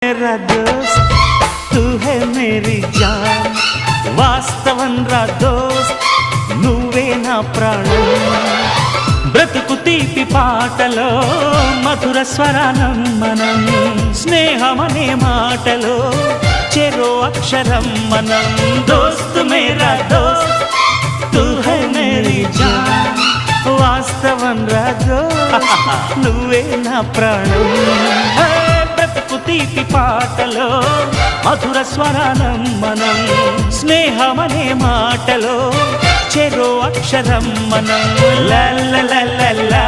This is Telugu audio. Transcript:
मेरा दोस्त तू है मेरी जान వాస్తవం రా దోస్త్ నువ్వే నా ప్రాణం బ్రతుకు తీపి పాటలో మధుర స్వరానం మనం స్నేహమనే మాటలో చెరో అక్షరం మనం దోస్త్ మేరా దోస్త్ తూ హై మేరీ జాన్ వాస్తవం రా దోస్త్ నువ్వే నా ప్రాణం బ్రతుకు తీపి పాటలో మధుర స్వరానం మనం స్నేహమనే మాటలో చెరో అక్షరం మనం లా లా లా లా